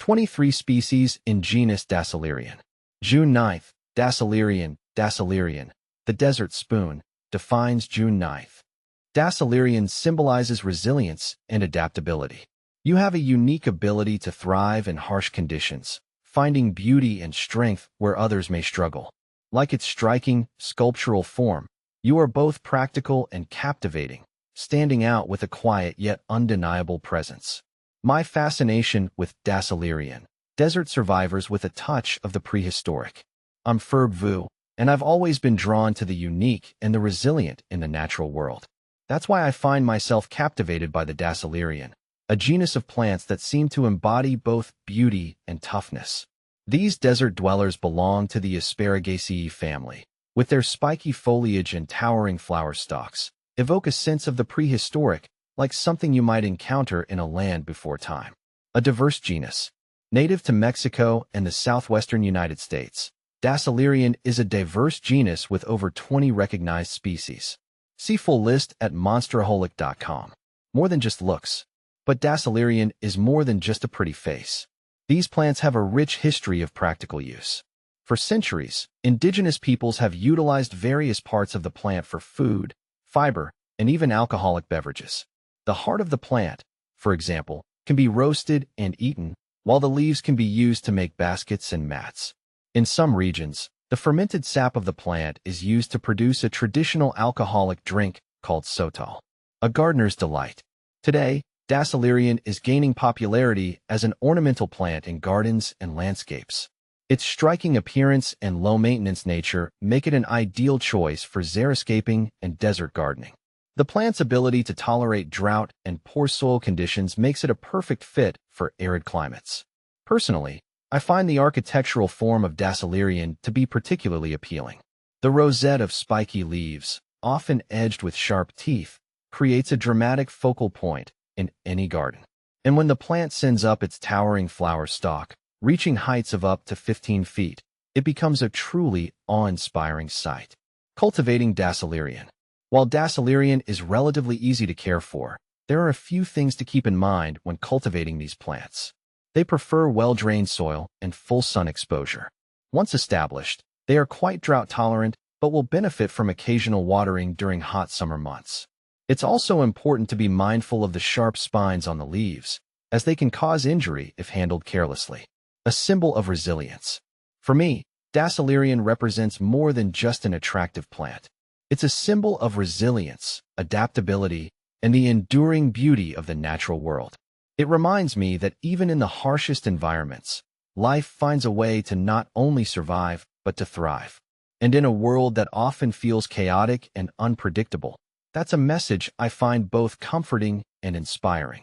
23 species in genus Dasylirion. June 9th, Dasylirion, Dasylirion, the desert spoon, defines June 9th. Dasylirion symbolizes resilience and adaptability. You have a unique ability to thrive in harsh conditions, finding beauty and strength where others may struggle. Like its striking, sculptural form, you are both practical and captivating, standing out with a quiet yet undeniable presence. My fascination with Dasylirion, desert survivors with a touch of the prehistoric. I'm Ferb Vu, and I've always been drawn to the unique and the resilient in the natural world. That's why I find myself captivated by the Dasylirion, a genus of plants that seem to embody both beauty and toughness. These desert dwellers belong to the Asparagaceae family, with their spiky foliage and towering flower stalks, evoke a sense of the prehistoric, like something you might encounter in a land before time. A diverse genus. Native to Mexico and the southwestern United States, Dasylirion is a diverse genus with over 20 recognized species. See full list at monsteraholic.com. More than just looks. But Dasylirion is more than just a pretty face. These plants have a rich history of practical use. For centuries, indigenous peoples have utilized various parts of the plant for food, fiber, and even alcoholic beverages. The heart of the plant, for example, can be roasted and eaten, while the leaves can be used to make baskets and mats. In some regions, the fermented sap of the plant is used to produce a traditional alcoholic drink called sotol, a gardener's delight. Today, Dasylirion is gaining popularity as an ornamental plant in gardens and landscapes. Its striking appearance and low-maintenance nature make it an ideal choice for xeriscaping and desert gardening. The plant's ability to tolerate drought and poor soil conditions makes it a perfect fit for arid climates. Personally, I find the architectural form of Dasylirion to be particularly appealing. The rosette of spiky leaves, often edged with sharp teeth, creates a dramatic focal point in any garden. And when the plant sends up its towering flower stalk, reaching heights of up to 15 feet, it becomes a truly awe-inspiring sight. Cultivating Dasylirion. While Dasylirion is relatively easy to care for, there are a few things to keep in mind when cultivating these plants. They prefer well-drained soil and full sun exposure. Once established, they are quite drought-tolerant but will benefit from occasional watering during hot summer months. It's also important to be mindful of the sharp spines on the leaves, as they can cause injury if handled carelessly. A symbol of resilience. For me, Dasylirion represents more than just an attractive plant. It's a symbol of resilience, adaptability, and the enduring beauty of the natural world. It reminds me that even in the harshest environments, life finds a way to not only survive, but to thrive. And in a world that often feels chaotic and unpredictable, that's a message I find both comforting and inspiring.